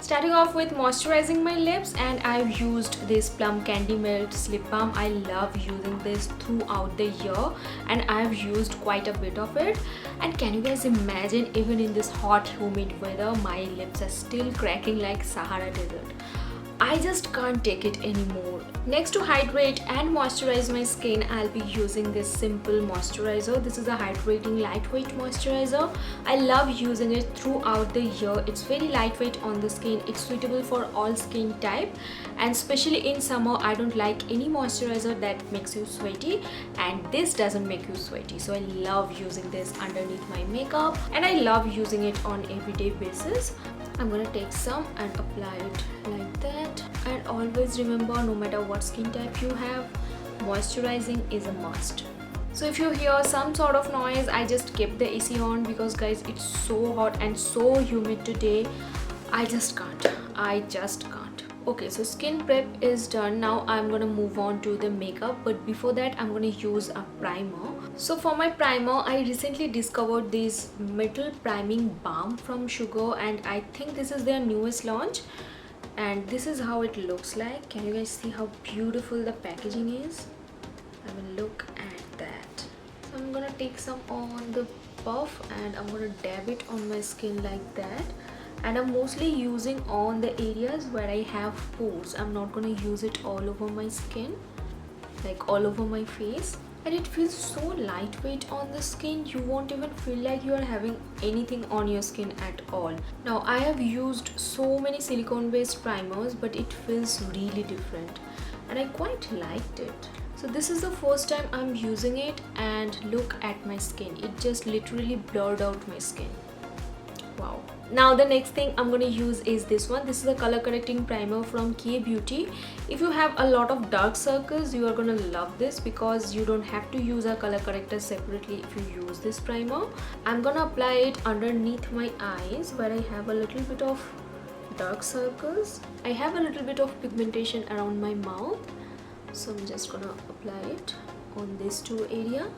Starting off with moisturizing my lips, and I've used this Plum Candy Melt Lip Balm. I love using this throughout the year and I've used quite a bit of it. And can you guys imagine, even in this hot humid weather, my lips are still cracking like Sahara Desert. I just can't take it anymore. Next, to hydrate and moisturize my skin, I'll be using this simple moisturizer. This is a hydrating lightweight moisturizer. I love using it throughout the year. It's very lightweight on the skin. It's suitable for all skin type, and especially in summer I don't like any moisturizer that makes you sweaty, and this doesn't make you sweaty. So I love using this underneath my makeup and I love using it on everyday basis. I'm gonna take some and apply it like that. And always remember, no matter what skin type you have, moisturizing is a must. So if you hear some sort of noise, I just kept the AC on because guys, it's so hot and so humid today. I just can't. Okay, so skin prep is done. Now I'm gonna move on to the makeup, but before that I'm gonna use a primer. So for my primer, I recently discovered this Mettle priming balm from Sugar, and I think this is their newest launch, and this is how it looks like. Can you guys see how beautiful the packaging is? I mean, look at that. So I'm gonna take some on the puff and I'm gonna dab it on my skin like that. And I'm mostly using on the areas where I have pores. I'm not going to use it all over my skin, like all over my face. And it feels so lightweight on the skin, you won't even feel like you are having anything on your skin at all. Now I have used so many silicone based primers, but it feels really different and I quite liked it. So this is the first time I'm using it, and look at my skin. It just literally blurred out my skin. Wow. Now the next thing I'm going to use is this one. This is a color correcting primer from K Beauty. If you have a lot of dark circles, you are going to love this because you don't have to use a color corrector separately if you use this primer. I'm going to apply it underneath my eyes where I have a little bit of dark circles. I have a little bit of pigmentation around my mouth, so I'm just going to apply it on these two areas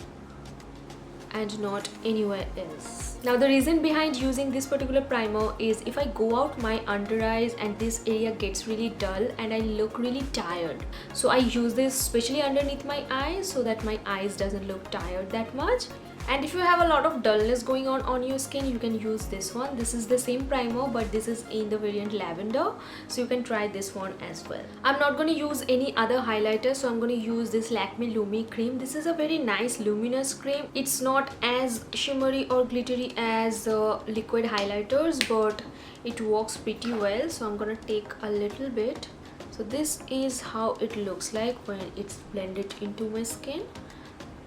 and not anywhere else. Now the reason behind using this particular primer is if I go out my under eyes and this area gets really dull and I look really tired, so I use this especially underneath my eyes so that my eyes doesn't look tired that much. And if you have a lot of dullness going on your skin, you can use this one. This is the same primer, but this is in the variant lavender, so you can try this one as well. I'm not going to use any other highlighter, so I'm going to use this Lakme Lumi cream. This is a very nice luminous cream. It's not as shimmery or glittery as liquid highlighters, but it works pretty well. So I'm going to take a little bit. So this is how it looks like when it's blended into my skin,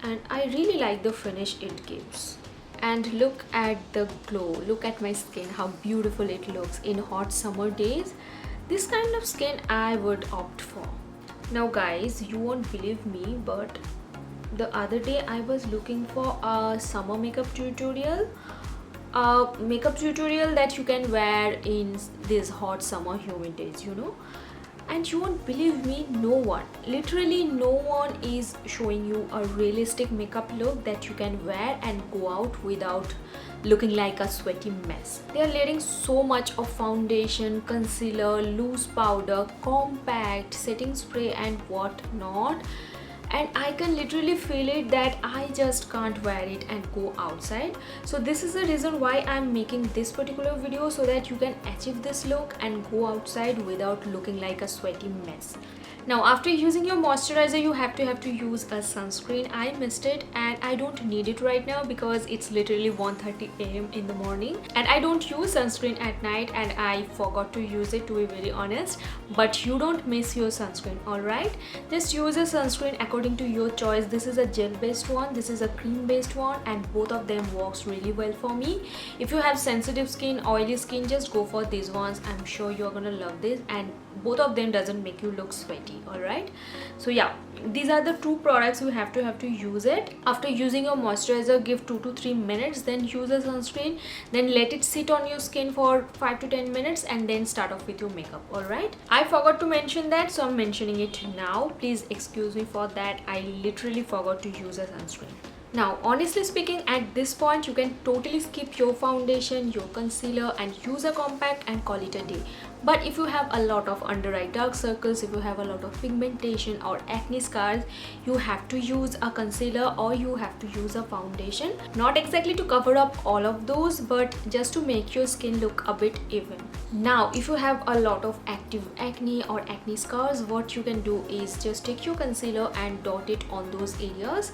and I really like the finish it gives. And look at the glow. Look at my skin, how beautiful it looks in hot summer days. This kind of skin I would opt for. Now guys, you won't believe me, but the other day I was looking for a summer makeup tutorial. A makeup tutorial that you can wear in these hot summer humid days, you know. And you won't believe me, no one, literally no one is showing you a realistic makeup look that you can wear and go out without looking like a sweaty mess. They are layering so much of foundation, concealer, loose powder, compact, setting spray and what not, and I can literally feel it that I just can't wear it and go outside. So this is the reason why I'm making this particular video, so that you can achieve this look and go outside without looking like a sweaty mess. Now after using your moisturizer, you have to use a sunscreen. I missed it and I don't need it right now because it's literally 1:30 AM in the morning, and I don't use sunscreen at night and I forgot to use it, to be very honest. But you don't miss your sunscreen, alright? Just use a sunscreen according to your choice. This is a gel based one, this is a cream based one, and both of them works really well for me. If you have sensitive skin, oily skin, just go for these ones. I'm sure you're gonna love this, and both of them doesn't make you look sweaty, alright? So yeah, these are the two products you have to use it. After using your moisturizer, give 2 to 3 minutes, then use a sunscreen, then let it sit on your skin for 5 to 10 minutes, and then start off with your makeup, alright? I forgot to mention that, so I'm mentioning it now. Please excuse me for that. I literally forgot to use a sunscreen. Now honestly speaking, at this point you can totally skip your foundation, your concealer, and use a compact and call it a day. But if you have a lot of under eye dark circles, if you have a lot of pigmentation or acne scars, you have to use a concealer or you have to use a foundation. Not exactly to cover up all of those, but just to make your skin look a bit even. Now, if you have a lot of active acne or acne scars, what you can do is just take your concealer and dot it on those areas.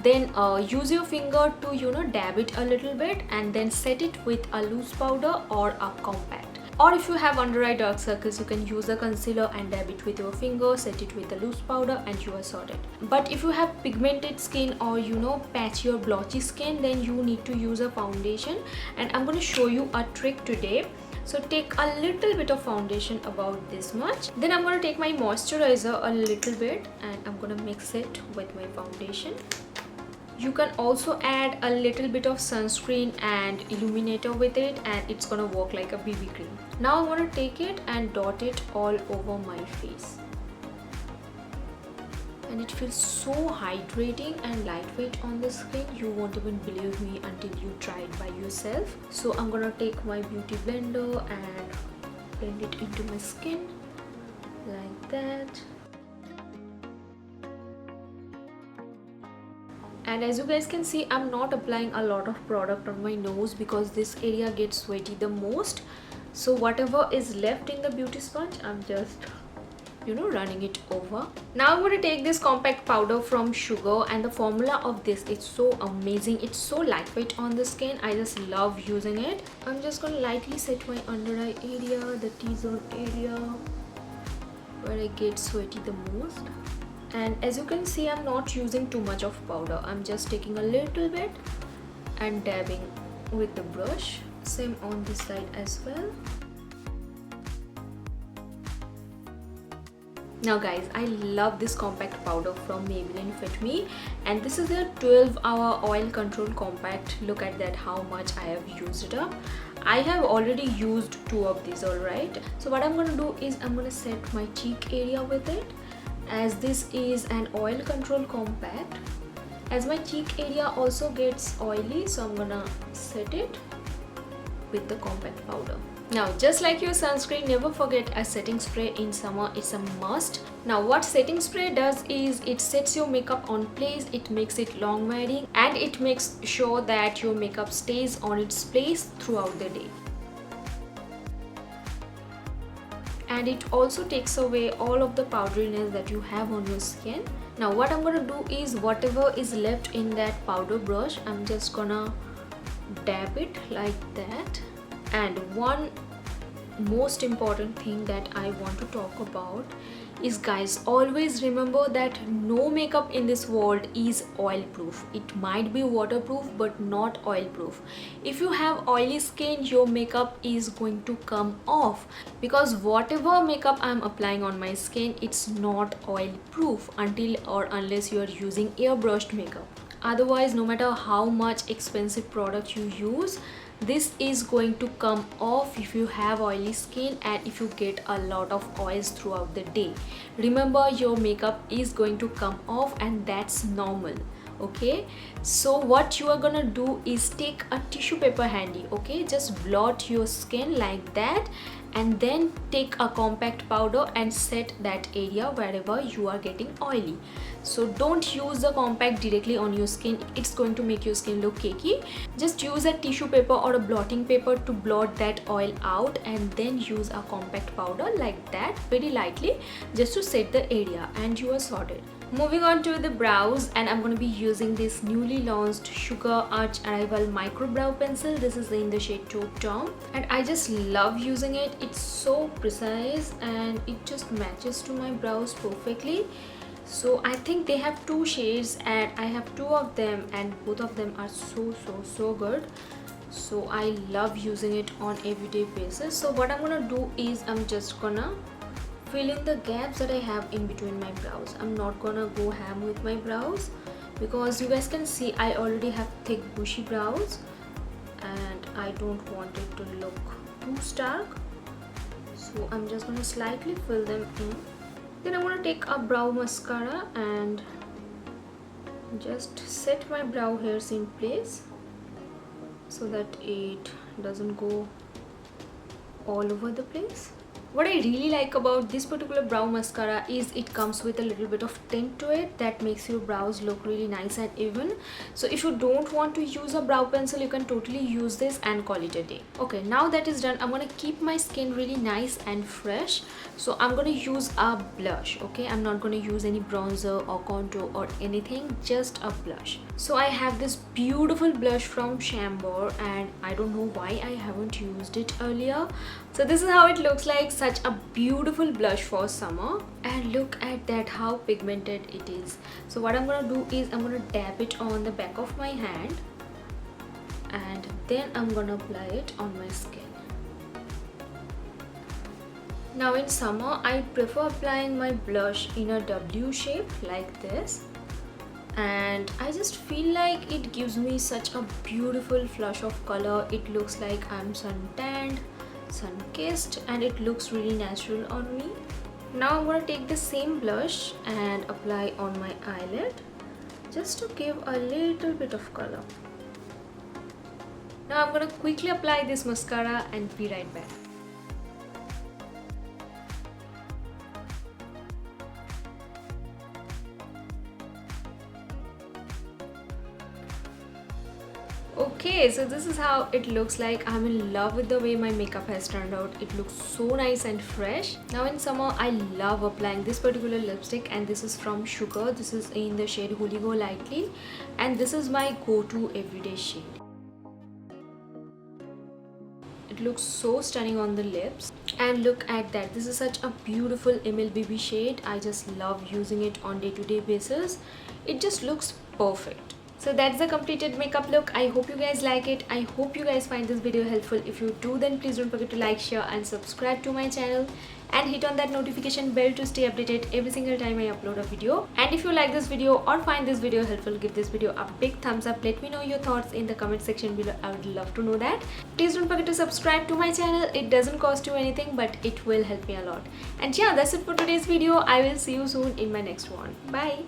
Then use your finger to dab it a little bit and then set it with a loose powder or a compact. Or if you have under eye dark circles, you can use a concealer and dab it with your finger, set it with a loose powder, and you are sorted. But if you have pigmented skin or patchy or blotchy skin, then you need to use a foundation, and I'm going to show you a trick today. So take a little bit of foundation, about this much. Then I'm going to take my moisturizer a little bit and I'm going to mix it with my foundation. You can also add a little bit of sunscreen and illuminator with it, and it's gonna work like a BB cream. Now I'm gonna take it and dot it all over my face. And it feels so hydrating and lightweight on the skin. You won't even believe me until you try it by yourself. So I'm gonna take my beauty blender and blend it into my skin like that. And as you guys can see, I'm not applying a lot of product on my nose because this area gets sweaty the most. So whatever is left in the beauty sponge, I'm just running it over. Now I'm going to take this compact powder from Sugar, and the formula of this is so amazing. It's so lightweight on the skin. I just love using it. I'm just going to lightly set my under eye area, the T-zone area where I get sweaty the most. And as you can see, I'm not using too much of powder. I'm just taking a little bit and dabbing with the brush. Same on this side as well. Now guys, I love this compact powder from Maybelline Fit Me, and this is their 12-hour oil control compact. Look at that, how much I have used it up. I have already used 2 of these, alright. So what I'm going to do is I'm going to set my cheek area with it. As this is an oil control compact, as my cheek area also gets oily, so I'm gonna set it with the compact powder. Now, just like your sunscreen, never forget a setting spray in summer. It's a must. Now, what setting spray does is it sets your makeup on place, it makes it long wearing, and it makes sure that your makeup stays on its place throughout the day. And it also takes away all of the powderiness that you have on your skin. Now what I'm gonna do is whatever is left in that powder brush, I'm just gonna dab it like that. And one most important thing that I want to talk about is, guys, always remember that no makeup in this world is oil proof. It might be waterproof but not oil proof. If you have oily skin, your makeup is going to come off, because whatever makeup I'm applying on my skin, it's not oil proof until or unless you are using airbrushed makeup. Otherwise, no matter how much expensive product you use, this is going to come off if you have oily skin and if you get a lot of oils throughout the day. Remember, your makeup is going to come off and that's normal. Okay, so what you are gonna do is take a tissue paper handy. Okay, just blot your skin like that, and then take a compact powder and set that area wherever you are getting oily. So don't use the compact directly on your skin, it's going to make your skin look cakey. Just use a tissue paper or a blotting paper to blot that oil out, and then use a compact powder like that very lightly just to set the area, and you are sorted. Moving on to the brows, and I'm going to be using this newly launched Sugar Arch Arrival Micro Brow Pencil. This is in the shade Taupe Tom, and I just love using it. It's so precise and it just matches to my brows perfectly. So I think they have 2 shades and I have 2 of them, and both of them are so good. So I love using it on everyday basis. So what I'm gonna do is I'm just gonna fill in the gaps that I have in between my brows. I'm not gonna go ham with my brows because you guys can see I already have thick bushy brows and I don't want it to look too stark. So I'm just gonna slightly fill them in. Then I'm gonna take a brow mascara and just set my brow hairs in place so that it doesn't go all over the place. What I really like about this particular brow mascara is it comes with a little bit of tint to it that makes your brows look really nice and even. So if you don't want to use a brow pencil, you can totally use this and call it a day. Okay, now that is done, I'm gonna keep my skin really nice and fresh. So I'm gonna use a blush. Okay, I'm not gonna use any bronzer or contour or anything, just a blush. So I have this beautiful blush from Chambord and I don't know why I haven't used it earlier. So this is how it looks like, such a beautiful blush for summer. And look at that, how pigmented it is. So what I'm gonna do is I'm gonna dab it on the back of my hand and then I'm gonna apply it on my skin. Now in summer, I prefer applying my blush in a W shape like this. And I just feel like it gives me such a beautiful flush of color. It looks like I'm suntanned, sun-kissed, and it looks really natural on me. Now I'm going to take the same blush and apply on my eyelid just to give a little bit of color. Now I'm going to quickly apply this mascara and be right back. Okay, so this is how it looks like. I'm in love with the way my makeup has turned out. It looks so nice and fresh. Now in summer, I love applying this particular lipstick and this is from Sugar. This is in the shade Holy Go Lightly and this is my go-to everyday shade. It looks so stunning on the lips. And look at that, this is such a beautiful MLBB shade. I just love using it on day-to-day basis. It just looks perfect. So that's the completed makeup look. I hope you guys like it. I hope you guys find this video helpful. If you do, then please don't forget to like, share and subscribe to my channel and hit on that notification bell to stay updated every single time I upload a video. And if you like this video or find this video helpful, give this video a big thumbs up. Let me know your thoughts in the comment section below. I would love to know that. Please don't forget to subscribe to my channel. It doesn't cost you anything, but it will help me a lot. And yeah, that's it for today's video. I will see you soon in my next one. Bye.